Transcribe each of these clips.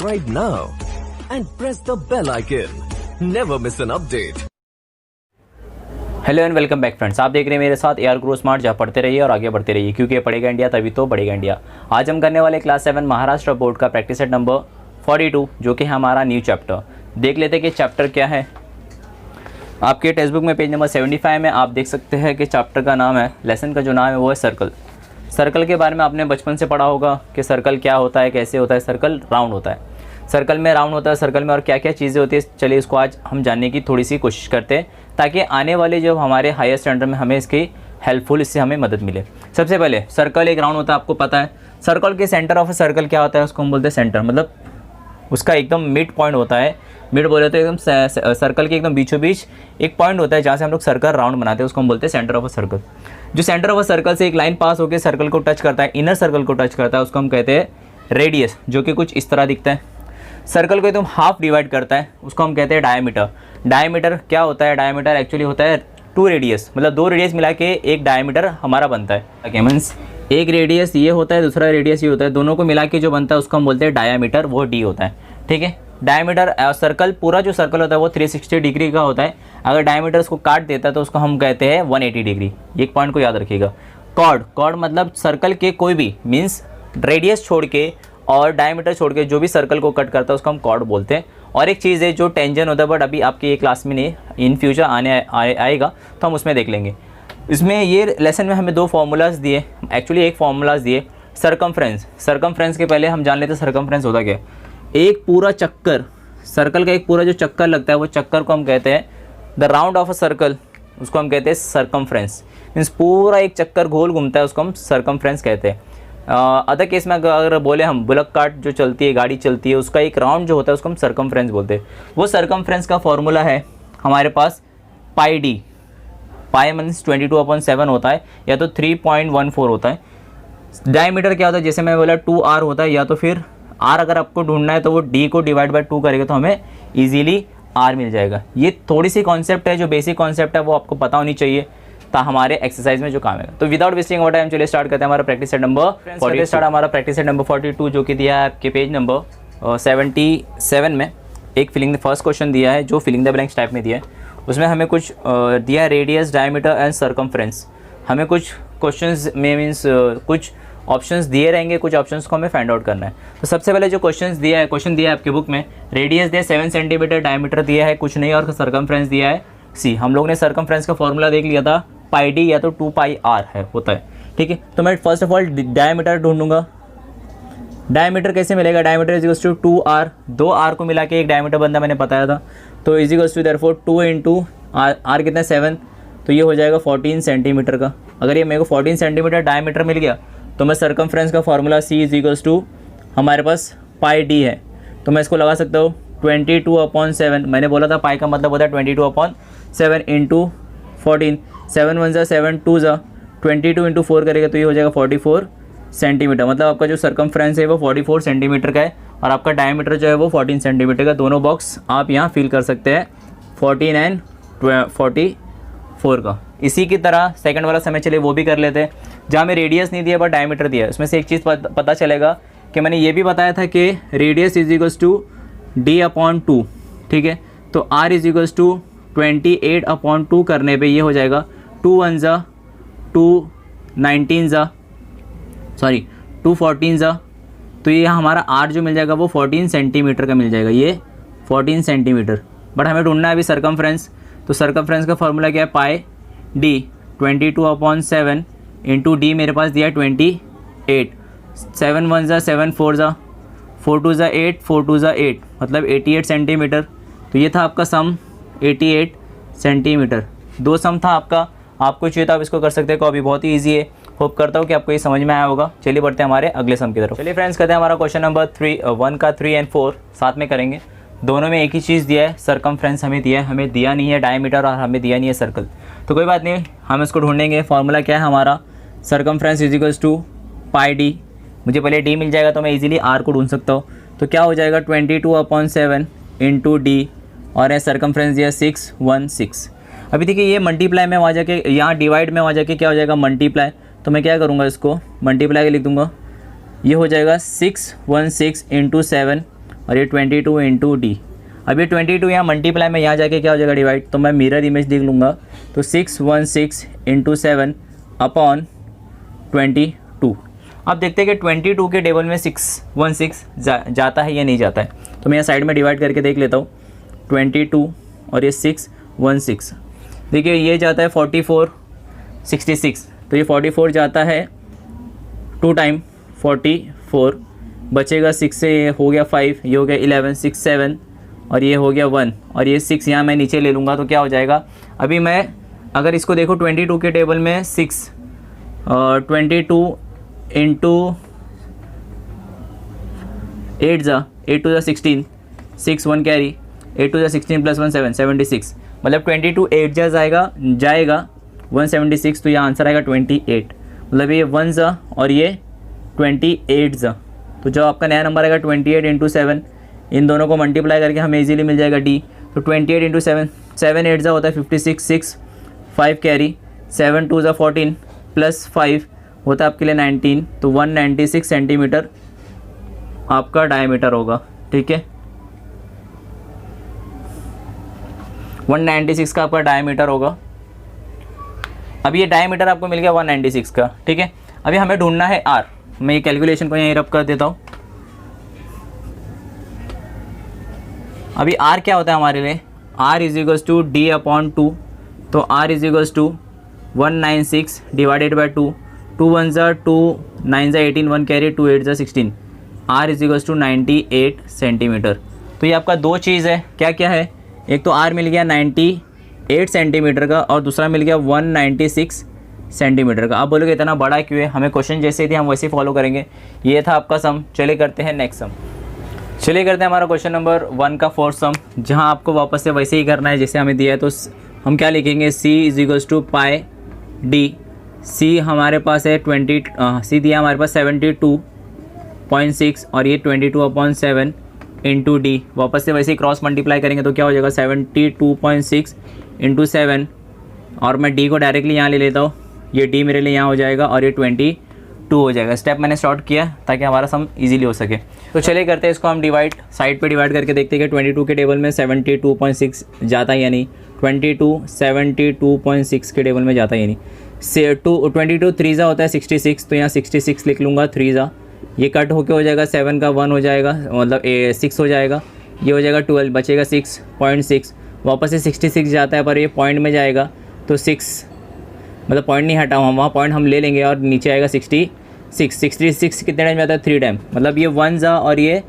subscribe now and press the bell icon. Never miss an update. Hello and welcome back friends, आप देख रहे हैं मेरे साथ AR ग्रो स्मार्ट। जहाँ पढ़ते रहिए और आगे बढ़ते रहिए, क्योंकि पढ़ेगा इंडिया तभी तो बढ़ेगा इंडिया। आज हम करने वाले क्लास 7 महाराष्ट्र बोर्ड का प्रैक्टिस सेट नंबर 42, जो कि हमारा न्यू चैप्टर। देख लेते हैं कि चैप्टर क्या है। आपके टेक्स्ट बुक में पेज नंबर 75 में आप देख सकते हैं कि चैप्टर का नाम है, लेसन का जो नाम है वो है सर्कल। सर्कल के बारे में आपने बचपन से पढ़ा होगा कि सर्कल क्या होता है, कैसे होता है। सर्कल राउंड होता है, सर्कल में राउंड होता है। सर्कल में और क्या क्या चीज़ें होती है, चलिए इसको आज हम जानने की थोड़ी सी कोशिश करते हैं, ताकि आने वाले जो हमारे हायर स्टैंडर्ड में हमें इसकी हेल्पफुल, इससे हमें मदद मिले। सबसे पहले सर्कल एक राउंड होता है, आपको पता है। सर्कल के सेंटर ऑफ अ सर्कल क्या होता है, उसको हम बोलते हैं सेंटर। मतलब उसका एकदम मिड पॉइंट होता है। मिड बोले तो एकदम सर्कल के एकदम बीचों बीच एक पॉइंट होता है जहाँ से हम लोग सर्कल राउंड बनाते हैं, उसको हम बोलते हैं सेंटर ऑफ अ सर्कल। जो सेंटर ऑफ अ सर्कल से एक लाइन पास होकर सर्कल को टच करता है, इनर सर्कल को टच करता है, उसको हम कहते हैं रेडियस, जो कि कुछ इस तरह दिखता है। सर्कल को एकदम हाफ डिवाइड करता है, उसको हम कहते हैं डायमीटर। डायमीटर क्या होता है, डायमीटर एक्चुअली होता है 2 रेडियस, मतलब 2 रेडियस मिला के एक डायमीटर हमारा बनता है। ओके, मीन्स एक रेडियस ये होता है, दूसरा रेडियस ये होता है, दोनों को मिला के जो बनता है उसको हम बोलते हैं डायमीटर, वो डी होता है। ठीक है, डायमीटर सर्कल, पूरा जो सर्कल होता है वो 360 डिग्री का होता है। अगर डायमीटर उसको काट देता है तो उसको हम कहते हैं 180 डिग्री। एक पॉइंट को याद रखिएगा। कॉर्ड, कॉर्ड मतलब सर्कल के कोई भी, मीन्स रेडियस छोड़ के और डायमीटर छोड़ के जो भी सर्कल को कट करता है उसको हम कॉर्ड बोलते हैं। और एक चीज़ है जो टेंजन होता है, बट अभी आपकी ये क्लास में नहीं, इन फ्यूचर आएगा तो हम उसमें देख लेंगे। इसमें ये लेसन में हमें 2 फार्मूलाज दिए, एक्चुअली एक फार्मूलाज दिए। सर्कमफ्रेंस, सर्कमफ्रेंस के पहले हम जान लेते हैं सर्कमफ्रेंस होता क्या। एक पूरा चक्कर, सर्कल का एक पूरा जो चक्कर लगता है वो चक्कर को हम कहते हैं the round of a circle, उसको हम कहते हैं सर्कमफ्रेंस। मीन्स पूरा एक चक्कर गोल घूमता है, उसको हम सर्कमफ्रेंस कहते हैं। अदर केस में अगर बोले हम बुलक कार्ट जो चलती है, गाड़ी चलती है, उसका एक राउंड जो होता है उसको हम सर्कमफ्रेंस बोलते हैं। वो सर्कमफ्रेंस का फॉर्मूला है हमारे पास पाई डी। पाई मीन्स 22/7 होता है, या तो 3.14 होता है। डायमीटर क्या होता है, जैसे मैं बोला 2r होता है, या तो फिर r अगर आपको ढूंढना है तो वो d को डिवाइड बाय 2 करेगा तो हमें इजीली r मिल जाएगा। ये थोड़ी सी कॉन्सेप्ट है, जो बेसिक कॉन्सेप्ट है वो आपको पता होनी चाहिए ता हमारे एक्सरसाइज में जो काम है। तो विदाउट वेस्टिंग टाइम चलिए स्टार्ट करते हैं हमारा प्रैक्टिस सेट नंबर 42। हमारा प्रैक्टिस सेट नंबर 42 जो कि दिया है आपके पेज नंबर 77 में। एक फिलिंग द फर्स्ट क्वेश्चन दिया है, जो फिलिंग द ब्लैंक्स टाइप में दिया है। उसमें हमें कुछ दिया है रेडियस, डायमीटर एंड सर्कमफ्रेंस। हमें कुछ क्वेश्चंस में मीन्स कुछ ऑप्शंस दिए रहेंगे, कुछ ऑप्शंस को हमें फाइंड आउट करना है। तो सबसे पहले जो क्वेश्चन दिया है आपके बुक में, रेडियस दिया 7 सेंटीमीटर, डायमीटर दिया है कुछ नहीं, और सर्कमफ्रेंस दिया है सी। हम लोग ने सर्कमफ्रेंस का फॉर्मूला देख लिया था, पाई डी या तो 2 पाई आर है होता है। ठीक है, तो मैं फर्स्ट ऑफ ऑल डायमीटर ढूंढूंगा। डायमीटर कैसे मिलेगा, diameter is equals to 2r, 2r को मिला के एक डायमीटर बनता मैंने बताया था। तो is equals to therefore 2 into R कितना 7, तो ये हो जाएगा 14 सेंटीमीटर का। अगर ये मेरे को 14 सेंटीमीटर डायमीटर मिल गया तो मैं सर्कमफ्रेंस का formula C is equals to हमारे पास पाई डी है, तो मैं इसको लगा सकता हूँ 22/7। मैंने बोला था पाई का मतलब होता है 22/7 इंटू 14। 7 1 ज़ा 7 2 ज़ा 22 इंटू 4 करेगा तो ये हो जाएगा 44 सेंटीमीटर। मतलब आपका जो सर्कमफ्रेंस है वो 44 सेंटीमीटर का है, और आपका डायमीटर जो है वो 14 सेंटीमीटर का। दोनों बॉक्स आप यहाँ फिल कर सकते हैं, 14 एंड 44 का। इसी की तरह सेकंड वाला समय चलिए वो भी कर लेते हैं, जहाँ में रेडियस नहीं दिया बट डायमीटर दिया है। उसमें से एक चीज़ पता चलेगा कि मैंने ये भी बताया था कि radius is equals to d/2। ठीक है, तो r इज इक्वल्स टू 28/2 करने पे ये हो जाएगा 2 1 ज़ा 2 19 ज़ा 214 ज़ा। तो ये हमारा r जो मिल जाएगा वो 14 सेंटीमीटर का मिल जाएगा, ये 14 सेंटीमीटर। बट हमें ढूंढना है अभी सर्कमफ्रेंस। तो सर्कमफ्रेंस का फॉर्मूला क्या है, पाई डी 22/7 इंटू डी मेरे पास दिया है 28। 7 1 ज़ा 7 4 ज़ा 4 2 ज़ा 8 4 2 ज़ा 8, मतलब 88 सेंटीमीटर। तो ये था आपका सम 88 सेंटीमीटर। 2 सम था आपका, आपको चाहिए तो आप इसको कर सकते हैं, कॉपी बहुत ही ईजी है। होप करता हूँ कि आपको ये समझ में आया होगा। चलिए बढ़ते हैं हमारे अगले सम की तरफ। चलिए फ्रेंड्स, करते हैं हमारा क्वेश्चन नंबर 1 का 3 एंड 4 साथ में करेंगे। दोनों में एक ही चीज़ दिया है, सर्कमफ्रेंस हमें दिया है, हमें दिया नहीं है डायमीटर, और हमें दिया नहीं है सर्कल। तो कोई बात नहीं, हम इसको ढूंढेंगे। फॉर्मूला क्या है हमारा, circumference is equals to pi D. मुझे पहले डी मिल जाएगा तो मैं इजीली आर को ढूंढ सकता हूँ। तो क्या हो जाएगा 22/7 इंटू डी, और सर्कमफ्रेंस दिया 616। अभी देखिए ये मल्टीप्लाई में वहाँ जाके, यहाँ डिवाइड में वहाँ जाके क्या हो जाएगा मल्टीप्लाई। तो मैं क्या करूँगा, इसको मल्टीप्लाई के लिख दूँगा। ये हो जाएगा 616 इंटू 7 और ये 22 इंटू डी। अब ये 22 यहाँ मल्टीप्लाई में यहाँ जाके क्या हो जाएगा डिवाइड, तो मैं मिरर इमेज देख लूँगा तो 616 इंटू 7 अपॉन 22। अब देखते हैं कि 22 के टेबल में 616 जाता है या नहीं जाता है, तो मैं यहाँ साइड में डिवाइड करके देख लेता हूँ। 22 और ये 616, देखिए ये जाता है 44 66, तो ये 44 जाता है 2 टाइम 44, बचेगा 6 से ये हो गया 5, ये हो गया 11, 6 7 और ये हो गया 1 और ये 6 यहाँ मैं नीचे ले लूँगा तो क्या हो जाएगा। अभी मैं अगर इसको देखो 22 के टेबल में 22 इंटू 8 जा 8 टू 16, 6 1 कैरी, 8 टू 16 प्लस 1 7 76, मतलब 22 8 जाएगा 176, तो यहाँ आंसर आएगा 28, मतलब ये 1 जा और ये 28 जा, तो जो आपका नया नंबर आएगा 28 इंटू 7, इन दोनों को मल्टीप्लाई करके हमें इजीली मिल जाएगा डी। तो 28 इंटू 7, 7 8 जा होता है 56, 6 5 कैरी, 7 2 जा 14 प्लस 5 होता है आपके लिए 19, तो 196 सेंटीमीटर आपका डायमीटर होगा। ठीक है, 196 का आपका डायमीटर होगा। अब ये डायमीटर आपको मिल गया 196 का। ठीक है, अभी हमें ढूंढना है आर। मैं ये कैलकुलेशन को यहीं रब कर देता हूँ। अभी आर क्या होता है हमारे लिए, R is equals to D upon 2, तो R is equals to 196 divided by 2, 2 1 जा 2 9 जा 18, 1 कैरी 2 8 जा 16, R is equals to 98 centimetre. तो ये आपका दो चीज़ है, क्या क्या है, एक तो आर मिल गया 98 सेंटीमीटर का और दूसरा मिल गया 196 सेंटीमीटर का। आप बोलोगे इतना बड़ा क्यों है, हमें क्वेश्चन जैसे थी हम वैसे ही फॉलो करेंगे। ये था आपका सम। चलिए करते हैं नेक्स्ट सम। चलिए करते हैं हमारा क्वेश्चन नंबर 1 का फोर्थ सम, जहां आपको वापस से वैसे ही करना है जैसे हमें दिया है। तो हम क्या लिखेंगे, c is equals to pi D. c हमारे पास है c दिया हमारे पास 72.6 और ये 22/7 इंटू डी। वापस से वैसे ही क्रॉस मल्टीप्लाई करेंगे तो क्या हो जाएगा 72.6 इंटू 7 और मैं डी को डायरेक्टली यहाँ ले लेता हूँ, ये डी मेरे लिए यहाँ हो जाएगा और ये 22 हो जाएगा। स्टेप मैंने शॉर्ट किया ताकि हमारा सम इजीली हो सके। तो चलिए करते हैं इसको हम डिवाइड, साइड पे डिवाइड करके देखते हैं कि 22 के टेबल में 72.6 जाता है या नहीं। 22 72.6 के टेबल में जाता है या नहीं। 22 3 जा होता है 66, तो यहाँ 66 लिख लूँगा, 3 जा ये कट होके हो जाएगा, 7 का 1 हो जाएगा, मतलब 6 हो जाएगा, ये हो जाएगा 12, बचेगा 6.6। वापस से 66 जाता है पर ये पॉइंट में जाएगा तो 6, मतलब पॉइंट नहीं हटाऊँ हम, वहाँ पॉइंट हम ले लेंगे और नीचे आएगा 66 कितने टाइम जाता है 3 टाइम, मतलब ये 1 जा और ये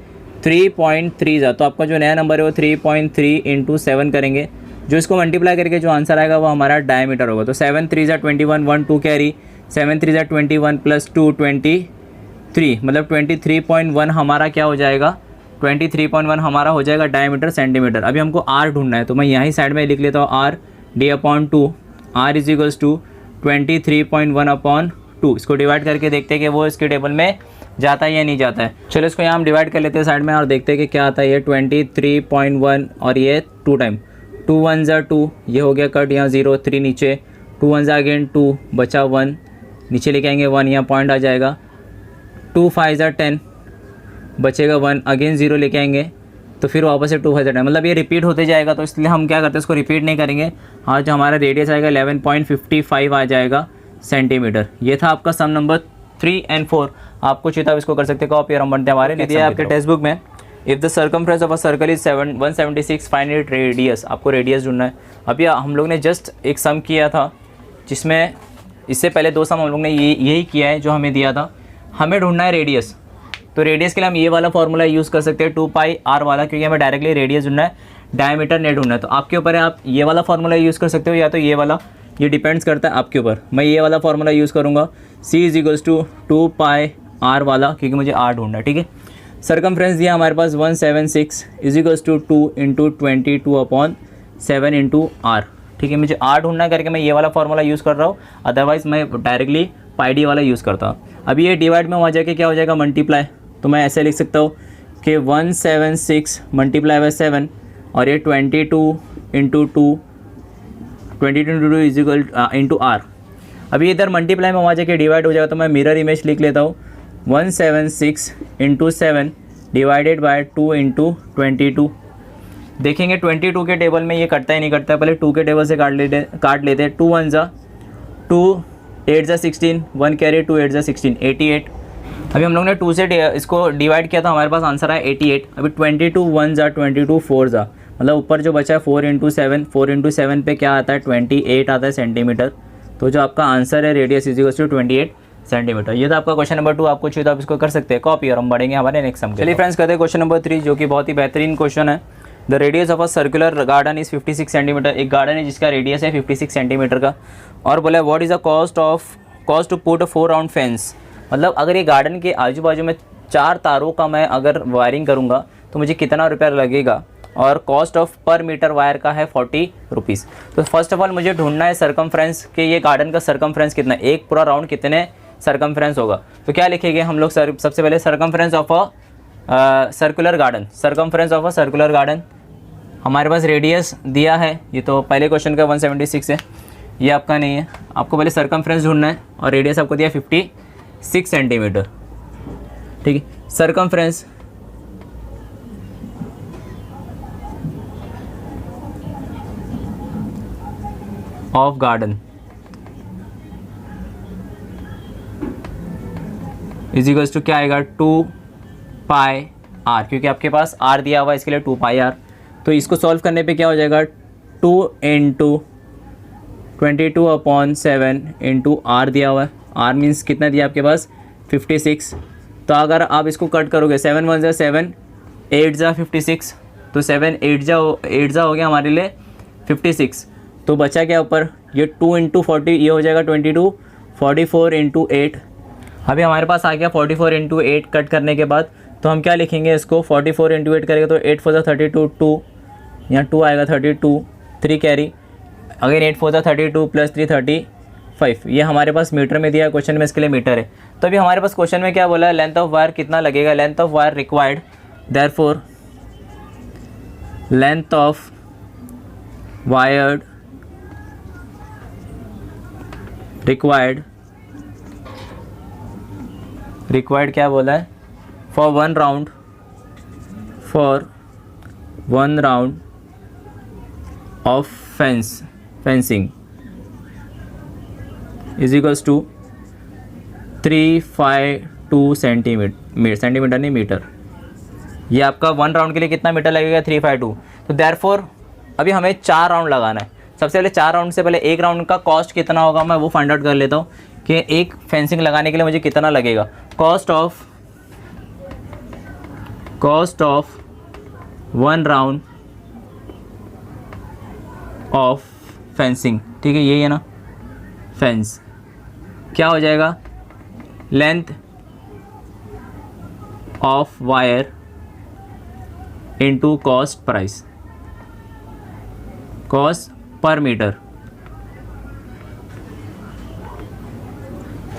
3.3 जा। तो आपका जो नया नंबर है वो 3.3 इंटू 7 करेंगे, जो इसको मल्टीप्लाई करके जो आंसर आएगा वो हमारा डायमीटर होगा। तो 7 3 जा 21, 1 2 कैरी, 7 3 जा 21 प्लस 2 23, मतलब 23.1 हमारा क्या हो जाएगा, 23.1 हमारा हो जाएगा डायमीटर सेंटीमीटर। अभी हमको आर ढूंढना है, तो मैं यहाँ ही साइड में लिख लेता हूँ R D upon 2, R is equals to 23.1 upon 2। इसको डिवाइड करके देखते हैं कि वो इसके टेबल में जाता है या नहीं जाता है। चलो इसको यहाँ हम डिवाइड कर लेते हैं साइड में और देखते हैं कि क्या आता है। ये 23.1 और ये 2 टाइम, 2 1 जा 2, ये हो गया कट, यहाँ 0 3 नीचे, 2 1 जा अगेन 2, बचा 1, नीचे लेके आएंगे 1, यहाँ पॉइंट आ जाएगा, 2 5 जा 10, बचेगा 1, अगेन 0 लेके आएंगे तो फिर वापस से 2 5 जा 10, मतलब ये रिपीट होते जाएगा। तो इसलिए हम क्या करते हैं, इसको रिपीट नहीं करेंगे। आज जो हमारा रेडियस आएगा 11.55 आ जाएगा सेंटीमीटर। ये था आपका सम नंबर 3 और 4। आपको चाहिए इसको कर सकते, कॉपी और हम बनते हैं हमारे लिए आपके टेक्स्ट बुक में। If the circumference of a circle is 176 find it radius, आपको रेडियस ढूंढना है। अभी हम लोग ने जस्ट एक सम किया था जिसमें इससे पहले 2 सम हम लोग ने यही किया है जो हमें दिया था। हमें ढूंढना है रेडियस, तो रेडियस के लिए हम ये वाला फॉर्मूला यूज़ कर सकते हैं 2 पाई आर वाला, क्योंकि हमें डायरेक्टली रेडियस ढूंढना है, डायमीटर नहीं ढूंढना है। तो आपके ऊपर है, आप ये वाला फॉर्मूला यूज़ कर सकते हो या तो ये वाला, ये डिपेंड्स करता है आपके ऊपर। मैं ये वाला फॉर्मूला यूज़ करूँगा, C is equals to 2 pi R वाला, क्योंकि मुझे आर ढूंढना है। ठीक है, सर्कमफ्रेंस दिया हमारे पास 176 is equals to 2 into 22/7 into R. ठीक है, मुझे आर ढूंढना करके मैं ये वाला फॉर्मूला यूज़ कर रहा हूँ, अदरवाइज़ मैं डायरेक्टली पाई डी वाला यूज़ करता हूँ। अभी ये डिवाइड में वहाँ जाके क्या हो जाएगा, मल्टीप्लाई। तो मैं ऐसे लिख सकता हूँ कि 176 मल्टीप्लाई बाई 7 और ये 22 into 2 is equal into R. अभी इधर मल्टीप्लाई में वहाँ जाके डिवाइड हो जाएगा, तो मैं मिरर इमेज लिख लेता हूँ 176 इंटू 7 डिवाइडेड बाय 2 इंटू 22। देखेंगे 22 के टेबल में ये कटता ही नहीं कटता, पहले 2 के टेबल से काट लेते हैं। 2 1 ज़ा 2, 8 ज़ा 16, 1 कैरी 2 8 ज़ा 16, 88। अभी हम लोग ने 2 से इसको डिवाइड किया था, हमारे पास आंसर आया 88। अभी 22 1 ज़ा 22 4 ज़ा, मतलब ऊपर जो बचा है 4 इंटू 7, 4 इंटू 7 पे क्या आता है 28 आता है सेंटीमीटर। तो जो आपका आंसर है radius is equal to 28 centimetre. ये था आपका क्वेश्चन नंबर 2। आपको चाहिए तो आप इसको कर सकते हैं कॉपी, और हम बढ़ेंगे हमारे नेक्स्ट सम। चलिए फ्रेंड्स करते हैं क्वेश्चन नंबर 3, जो कि बहुत ही बेहतरीन क्वेश्चन है। The radius of a circular garden is 56 centimetre. एक गार्डन है जिसका रेडियस है 56 सेंटीमीटर का, और बोला what is the cost to put a 4 round fence. मतलब अगर ये गार्डन के आजू बाजू में 4 तारों का मैं अगर वायरिंग करूँगा तो मुझे कितना रुपया लगेगा, और कॉस्ट ऑफ पर मीटर वायर का है 40 रुपीज़। तो फर्स्ट ऑफ ऑल मुझे ढूंढना है सरकमफ्रेंस कि ये गार्डन का सरकमफ्रेंस कितना, एक पूरा राउंड कितने सरकमफ्रेंस होगा। तो क्या लिखेंगे हम लोग सबसे पहले circumference of a circular garden. Circumference of a circular garden, हमारे पास रेडियस दिया है, ये तो पहले क्वेश्चन का 176 है, ये आपका नहीं है। आपको पहले सरकमफ्रेंस ढूंढना है, और रेडियस आपको दिया 56 सेंटीमीटर। ठीक है, circumference of garden is equals to क्या आएगा 2 पाई आर, क्योंकि आपके पास आर दिया हुआ है इसके लिए 2 पाई आर। तो इसको सॉल्व करने पे क्या हो जाएगा 2 इंटू 22/7 इंटू आर दिया हुआ है। आर मीन्स कितना दिया आपके पास 56। तो अगर आप इसको कट करोगे 7 1 ज़ा 7, 8 ज़ा 56, तो 7 8 ज़ा हो गया हमारे लिए 56। तो बचा क्या ऊपर, ये 2 इंटू 40, ये हो जाएगा 22, 44 इंटू 8। अभी हमारे पास आ गया 44 इंटू 8 कट करने के बाद। तो हम क्या लिखेंगे इसको, 44 इंटू 8 करेंगे तो 8 4 ज़ा 32, 2 यहाँ 2 आएगा 32, 3 कैरी, अगेन 8 4 ज़ा 32 प्लस 3 35। ये हमारे पास मीटर में दिया है क्वेश्चन में, इसके लिए मीटर है। तो अभी हमारे पास क्वेश्चन में क्या बोला है, लेंथ ऑफ वायर कितना लगेगा, length of wire required, therefore length of wired required क्या बोला है, for one round of fencing is equals to 352 centimetre नहीं मीटर। ये आपका 1 राउंड के लिए कितना मीटर लगेगा 352। तो देयरफॉर अभी हमें 4 राउंड लगाना है। सबसे पहले 4 राउंड से पहले 1 राउंड का कॉस्ट कितना होगा मैं वो फाइंड आउट कर लेता हूँ कि एक फेंसिंग लगाने के लिए मुझे कितना लगेगा। Cost of 1 round of fencing, ठीक है यही है ना फेंस, क्या हो जाएगा length of wire into cost price, cost per metre.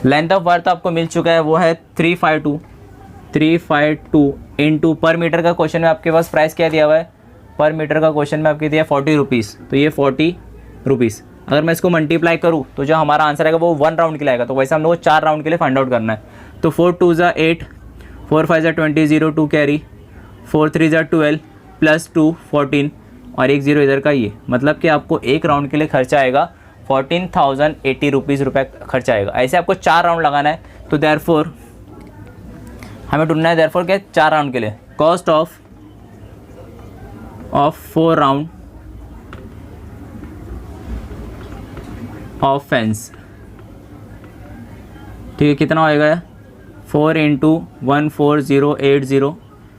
Length of wire तो आपको मिल चुका है, वो है 352 इंटू पर मीटर का क्वेश्चन में आपके पास प्राइस क्या दिया हुआ है, पर मीटर का क्वेश्चन में आपके दिया 40 रुपीज़। तो ये 40 रुपीज़ अगर मैं इसको मल्टीप्लाई करूँ तो जो हमारा आंसर आएगा वो 1 राउंड के लिए आएगा। तो वैसे हम लोग को 4 राउंड के लिए फाइंड आउट करना है। तो 4 2 ज़ा 8, 4 5 ज़ा 20, 0 2 कैरी, 4 3 ज़ा 12 प्लस 2 14 और 1 0 इधर का, ये मतलब कि आपको 1 राउंड के लिए खर्चा आएगा 14,080 रुपीज़ खर्चा आएगा। ऐसे आपको 4 राउंड लगाना है। तो देयरफॉर हमें ढूंढना है देयरफॉर क्या 4 राउंड के लिए cost of 4 round of fence, ठीक है कितना होएगा 4 इंटू 14080।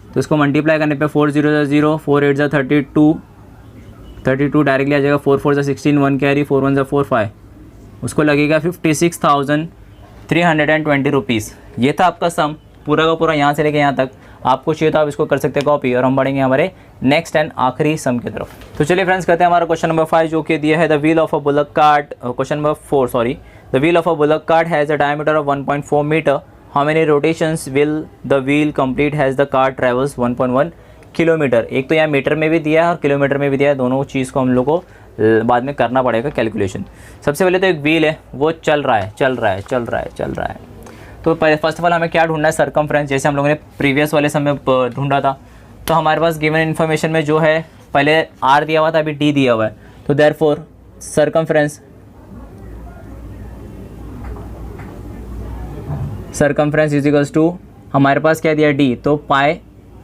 तो इसको मल्टीप्लाई करने पे 4 0 ज़ा 0, 4 8 ज़ा 32 डायरेक्टली आ जाएगा, 4 4 ज़ा 16, 1 कैरी, 4 1 ज़ा 4 5, उसको लगेगा 56,320 रुपीज़। ये था आपका सम पूरा का पूरा यहाँ से लेके यहाँ तक। आपको चाहिए तो आप इसको कर सकते हैं कॉपी, और हम बढ़ेंगे हमारे नेक्स्ट एंड आखिरी सम की तरफ। तो चलिए फ्रेंड्स करते हैं हमारा क्वेश्चन नंबर 5 जो कि दिया है the wheel of a bullock cart. Question number 4 sorry, the wheel of a bullock cart has a diameter of 1.4 metre, how many rotations will the wheel complete has the cart travels 1.1 kilometre. एक तो यहाँ metre में भी दिया है और kilometre में भी दिया है, दोनों चीज़ को हम लोग को बाद में करना पड़ेगा कैलकुलेशन। सबसे पहले तो एक व्हील है वो चल रहा है। तो फर्स्ट ऑफ ऑल हमें क्या ढूंढना है, सरकमफ्रेंस, जैसे हम लोगों ने प्रीवियस वाले समय ढूंढा था। तो हमारे पास गिवन इन्फॉर्मेशन में जो है पहले r दिया हुआ था, अभी d दिया हुआ है। तो therefore circumference is equals to, हमारे पास क्या दिया d, तो पाई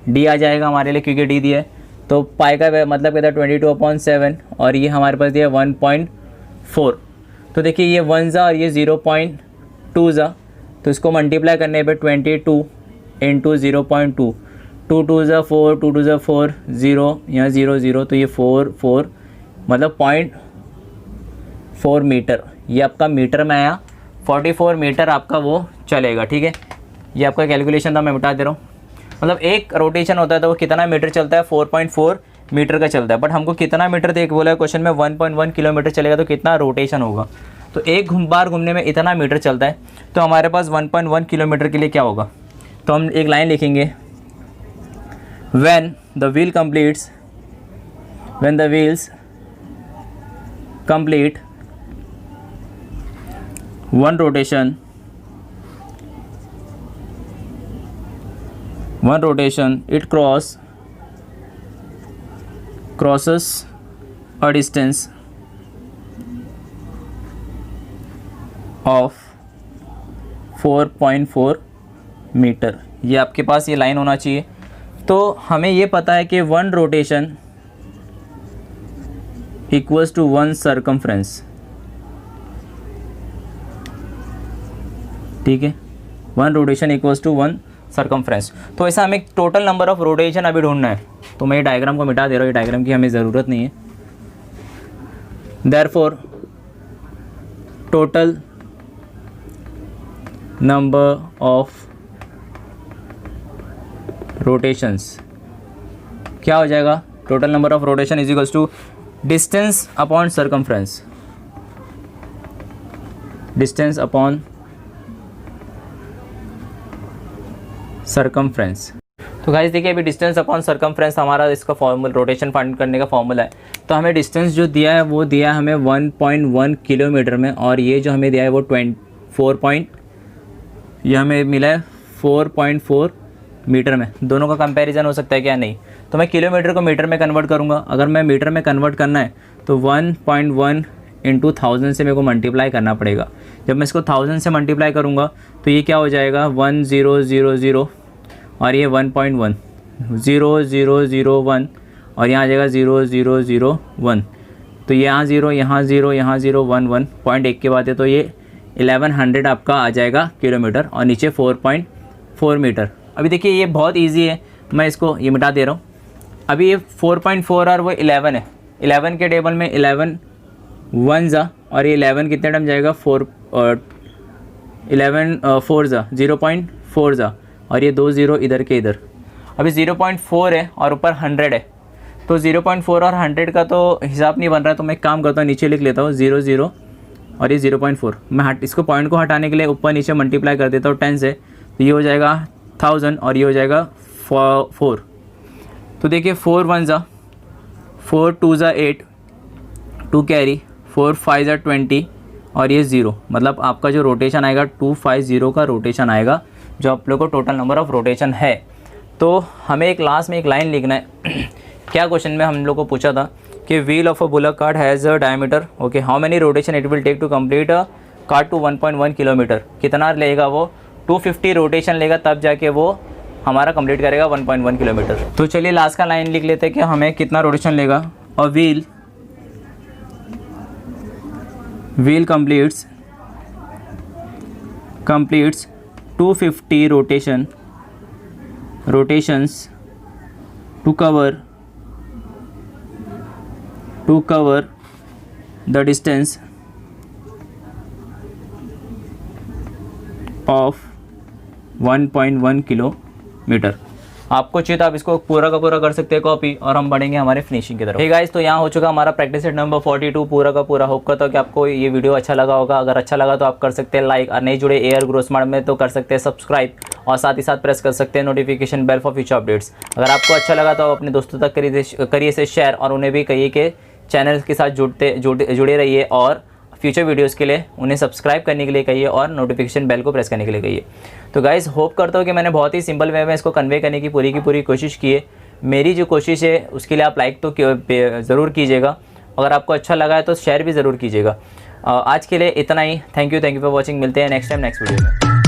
d आ जाएगा हमारे लिए क्योंकि d दिया है। तो पाई का मतलब क्या था 22/7 और ये हमारे पास दिया 1.4। तो देखिए ये 1 ज़ा और ये 0.2 ज़ा, तो इसको मल्टीप्लाई करने पे 22 इंटू 0.2, 2 2 ज़ा 4, 2 2 ज़ा 4, 0 यहाँ 0 0, तो ये 4 मतलब 0.4 मीटर, ये आपका मीटर में आया। 44 मीटर आपका वो चलेगा, ठीक है। ये आपका कैलकुलेशन था, मैं मिटा दे रहा हूँ। मतलब एक रोटेशन होता है तो वो कितना मीटर चलता है, 4.4 मीटर का चलता है। बट हमको कितना मीटर देख बोला है क्वेश्चन में, 1.1 किलोमीटर चलेगा तो कितना रोटेशन होगा। तो एक बार घूमने में इतना मीटर चलता है, तो हमारे पास 1.1 किलोमीटर के लिए क्या होगा। तो हम एक लाइन लिखेंगे, when the wheels complete one rotation it crosses a distance of 4.4 metre. ये आपके पास ये लाइन होना चाहिए। तो हमें ये पता है कि 1 रोटेशन इक्वल्स टू 1 सरकमफ्रेंस, ठीक है। 1 रोटेशन इक्वल्स टू 1 सरकमफ्रेंस। तो ऐसा हमें टोटल नंबर ऑफ रोटेशन अभी ढूंढना है। तो मैं ये डायग्राम को मिटा दे रहा हूँ, ये डायग्राम की हमें ज़रूरत नहीं है। Therefore total number of rotations क्या हो जाएगा, total number of rotation is equals to distance upon circumference, distance upon circumference. तो गाइस देखिए अभी डिस्टेंस अपॉन सरकमफ्रेंस हमारा इसका फॉर्मूला, रोटेशन फाइंड करने का फॉर्मूला है। तो हमें डिस्टेंस जो दिया है वो दिया है हमें 1.1 किलोमीटर में, और ये जो हमें दिया है वो 4.4 मीटर में। दोनों का कंपैरिजन हो सकता है क्या, नहीं। तो मैं किलोमीटर को मीटर में कन्वर्ट करूँगा। अगर मैं मीटर में कन्वर्ट करना है तो 1.1 इंटू 1000 से मेरे को मल्टीप्लाई करना पड़ेगा। जब मैं इसको 1000 से मल्टीप्लाई करूँगा तो ये क्या हो जाएगा 1000 और ये 1.1 0001 और यहाँ आ जाएगा 0001। तो यहाँ 0 यहाँ 0 यहाँ 0 1 1 0.1 के बाद है, तो ये 1100 आपका आ जाएगा किलोमीटर, और नीचे 4.4 मीटर। अभी देखिए ये बहुत इजी है, मैं इसको ये मिटा दे रहा हूँ। अभी ये 4.4 और वो 11 है, 11 के टेबल में 11 1 ज़ा और ये 11 कितने टाइम जाएगा 11 4 ज़ा 0.4 ज़ा, और ये 2 0 इधर के इधर। अभी 0.4 है और ऊपर 100 है, तो 0.4 और 100 का तो हिसाब नहीं बन रहा है। तो मैं एक काम करता हूँ, नीचे लिख लेता हूँ 0 0 और ये 0.4। मैं इसको पॉइंट को हटाने के लिए ऊपर नीचे मल्टीप्लाई कर देता हूँ 10 से, तो ये हो जाएगा 1000 और ये हो जाएगा 4। तो देखिए 4 1 ज़ा 4 2 ज़ा 8 2 कैरी 4 5 ज़ा 20 और ये 0, मतलब आपका जो रोटेशन आएगा 250 का रोटेशन आएगा, जो आप लोग को टोटल नंबर ऑफ रोटेशन है। तो हमें एक लास्ट में एक लाइन लिखना है। क्या क्वेश्चन में हम लोग को पूछा था कि wheel of a bullock cart has a diameter, okay, how many rotation it will take to complete a cart to 1.1 kilometre. कितना लेगा वो, 250 रोटेशन लेगा तब जाके वो हमारा कंप्लीट करेगा 1.1 किलोमीटर। तो चलिए लास्ट का लाइन लिख लेते हैं कि हमें कितना रोटेशन लेगा। और wheel completes 250 rotations to cover the distance of 1.1 kilometre. आपको चाहिए तो आप इसको पूरा का पूरा कर सकते हैं कॉपी, और हम बढ़ेंगे हमारे फिनिशिंग की तरफ। ठीक गाइस, तो यहाँ हो चुका हमारा प्रैक्टिस सेट नंबर 42 पूरा का पूरा। होप करता हूँ कि आपको ये वीडियो अच्छा लगा होगा। अगर अच्छा लगा तो आप कर सकते हैं लाइक, और नहीं जुड़े एयर ग्रो स्मार्ट में तो कर सकते हैं सब्सक्राइब, और साथ ही साथ प्रेस कर सकते हैं notification bell for future updates. अगर आपको अच्छा लगा तो आप अपने दोस्तों तक करिए इसे शेयर, और उन्हें भी कहिए कि चैनल के साथ जुड़े रहिए और फ्यूचर वीडियोज़ के लिए उन्हें सब्सक्राइब करने के लिए कहिए और नोटिफिकेशन बेल को प्रेस करने के लिए कहिए। तो गाइज़ होप करता हूँ कि मैंने बहुत ही सिंपल वे में इसको कन्वे करने की पूरी कोशिश की है। मेरी जो कोशिश है उसके लिए आप लाइक तो ज़रूर कीजिएगा, अगर आपको अच्छा लगा है तो शेयर भी ज़रूर कीजिएगा। आज के लिए इतना ही। Thank you for watching. मिलते हैं नेक्स्ट टाइम नेक्स्ट वीडियो में।